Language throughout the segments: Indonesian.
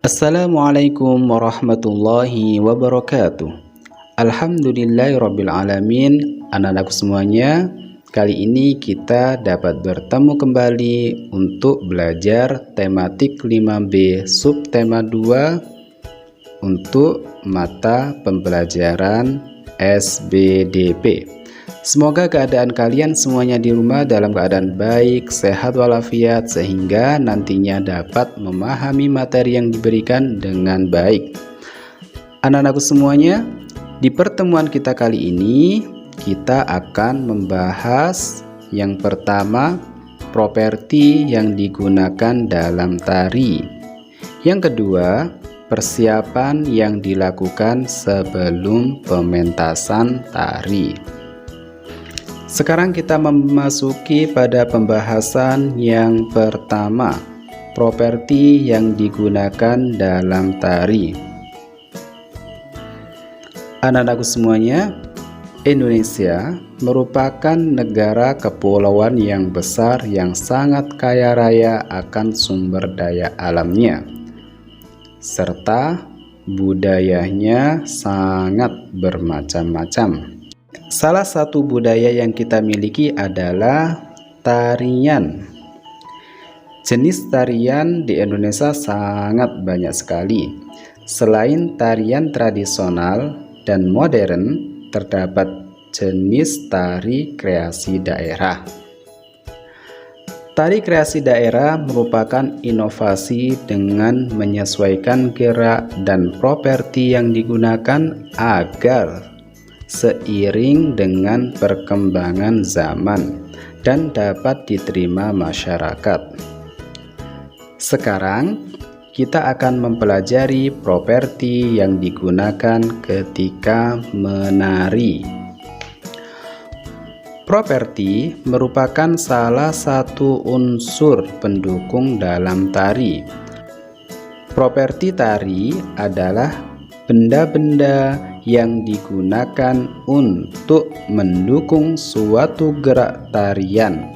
Assalamualaikum warahmatullahi wabarakatuh. Alhamdulillahirabbil alamin. Anak-anakku semuanya, kali ini kita dapat bertemu kembali untuk belajar tematik 5B subtema 2 untuk mata pembelajaran SBDP. Semoga keadaan kalian semuanya di rumah dalam keadaan baik, sehat walafiat, sehingga nantinya dapat memahami materi yang diberikan dengan baik. Anak-anakku semuanya, di pertemuan kita kali ini kita akan membahas yang pertama, properti yang digunakan dalam tari. Yang kedua, persiapan yang dilakukan sebelum pementasan tari. Sekarang kita memasuki pada pembahasan yang pertama, properti yang digunakan dalam tari. Anak-anakku semuanya, Indonesia merupakan negara kepulauan yang besar yang sangat kaya raya akan sumber daya alamnya, serta budayanya sangat bermacam-macam. Salah satu budaya yang kita miliki adalah tarian. Jenis tarian di Indonesia sangat banyak sekali. Selain tarian tradisional dan modern, terdapat jenis tari kreasi daerah. Tari kreasi daerah merupakan inovasi dengan menyesuaikan gerak dan properti yang digunakan agar seiring dengan perkembangan zaman dan dapat diterima masyarakat. Sekarang kita akan mempelajari properti yang digunakan ketika menari. Properti merupakan salah satu unsur pendukung dalam tari. Properti tari adalah benda-benda yang digunakan untuk mendukung suatu gerak tarian.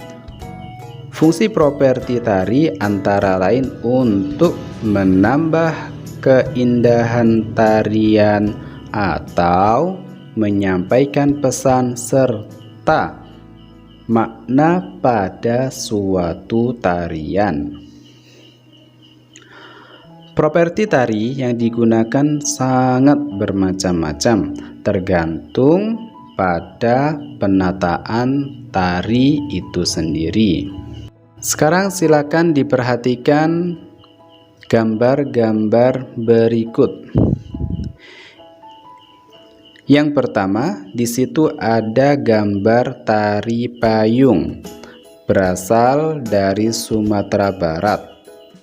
Fungsi properti tari antara lain untuk menambah keindahan tarian atau menyampaikan pesan serta makna pada suatu tarian. Properti tari yang digunakan sangat bermacam-macam, tergantung pada penataan tari itu sendiri. Sekarang silakan diperhatikan gambar-gambar berikut. Yang pertama, di situ ada gambar tari payung berasal dari Sumatera Barat.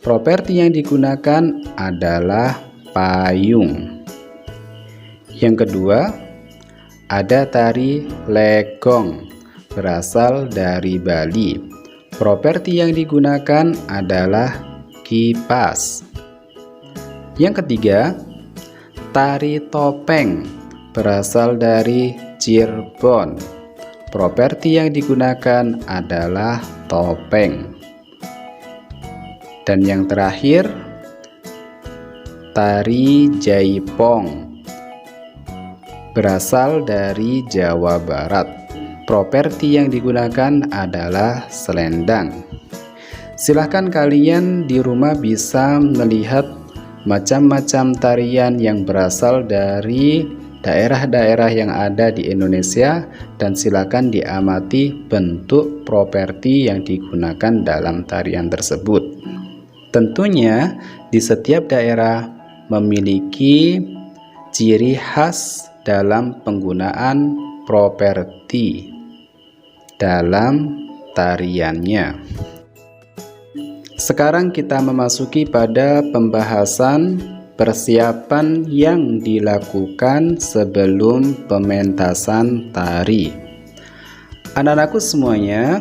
Properti yang digunakan adalah payung. Yang kedua, ada tari legong berasal dari Bali. Properti yang digunakan adalah kipas. Yang ketiga, tari topeng berasal dari Cirebon. Properti yang digunakan adalah topeng. Dan yang terakhir, tari jaipong berasal dari Jawa Barat. Properti yang digunakan adalah selendang. Silahkan kalian di rumah bisa melihat macam-macam tarian yang berasal dari daerah-daerah yang ada di Indonesia, dan silakan diamati bentuk properti yang digunakan dalam tarian tersebut. Tentunya di setiap daerah memiliki ciri khas dalam penggunaan properti dalam tariannya. Sekarang kita memasuki pada pembahasan persiapan yang dilakukan sebelum pementasan tari. Anak-anakku semuanya,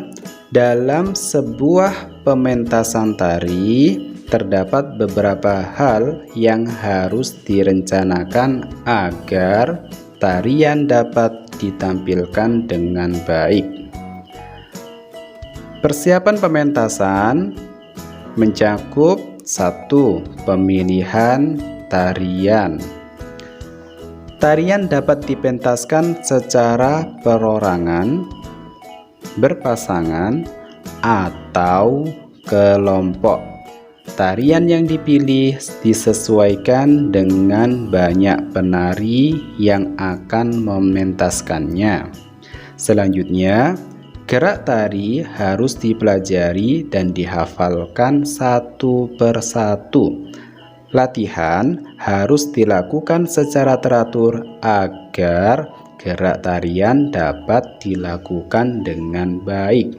dalam sebuah pementasan tari terdapat beberapa hal yang harus direncanakan agar tarian dapat ditampilkan dengan baik. Persiapan pementasan mencakup 1. Pemilihan tarian. Tarian dapat dipentaskan secara perorangan, berpasangan, atau kelompok. Tarian yang dipilih disesuaikan dengan banyak penari yang akan mementaskannya. Selanjutnya, gerak tari harus dipelajari dan dihafalkan satu persatu. Latihan harus dilakukan secara teratur agar gerak tarian dapat dilakukan dengan baik.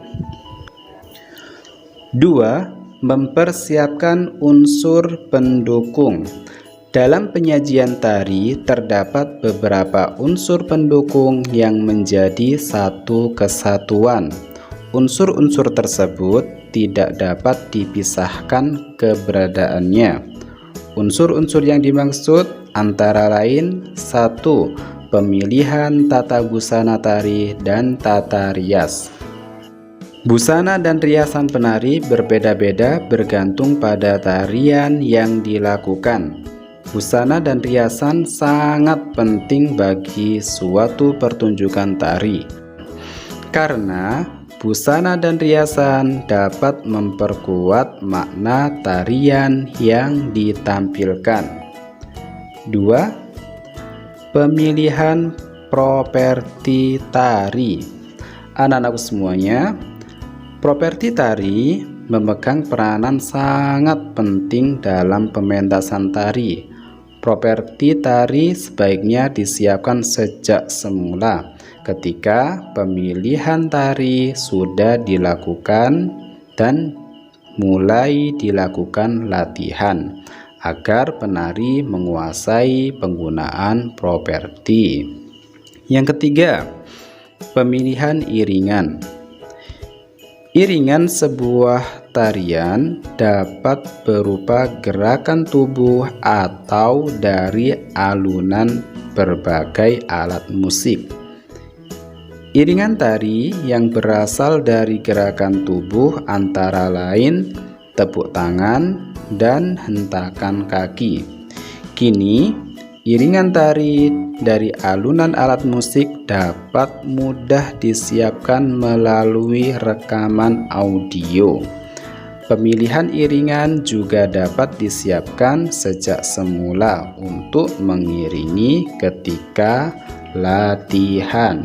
2. Mempersiapkan unsur pendukung. Dalam penyajian tari terdapat beberapa unsur pendukung yang menjadi satu kesatuan. Unsur-unsur tersebut tidak dapat dipisahkan keberadaannya. Unsur-unsur yang dimaksud antara lain 1. Pemilihan tata busana tari dan tata rias. Busana dan riasan penari berbeda-beda bergantung pada tarian yang dilakukan. Busana dan riasan sangat penting bagi suatu pertunjukan tari, karena busana dan riasan dapat memperkuat makna tarian yang ditampilkan. 2. Pemilihan properti tari. Anak-anakku semuanya, properti tari memegang peranan sangat penting dalam pementasan tari. Properti tari sebaiknya disiapkan sejak semula ketika pemilihan tari sudah dilakukan dan mulai dilakukan latihan agar penari menguasai penggunaan properti. Yang ketiga, pemilihan iringan. Iringan sebuah tarian dapat berupa gerakan tubuh atau dari alunan berbagai alat musik. Iringan tari yang berasal dari gerakan tubuh antara lain tepuk tangan dan hentakan kaki. Kini, iringan tari dari alunan alat musik dapat mudah disiapkan melalui rekaman audio. Pemilihan iringan juga dapat disiapkan sejak semula untuk mengiringi ketika latihan.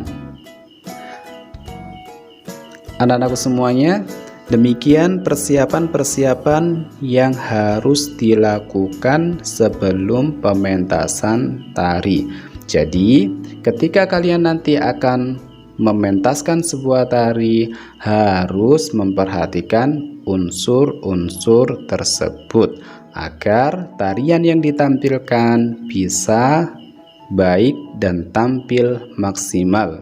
Anak-anakku semuanya, demikian persiapan-persiapan yang harus dilakukan sebelum pementasan tari. Jadi, ketika kalian nanti akan mementaskan sebuah tari, harus memperhatikan unsur-unsur tersebut agar tarian yang ditampilkan bisa baik dan tampil maksimal.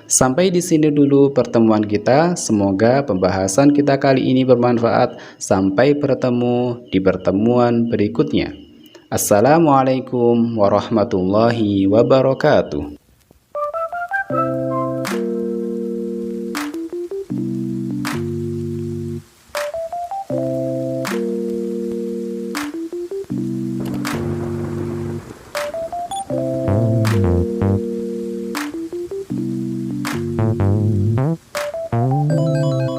Sampai di sini dulu pertemuan kita. Semoga pembahasan kita kali ini bermanfaat. Sampai bertemu di pertemuan berikutnya. Assalamualaikum warahmatullahi wabarakatuh.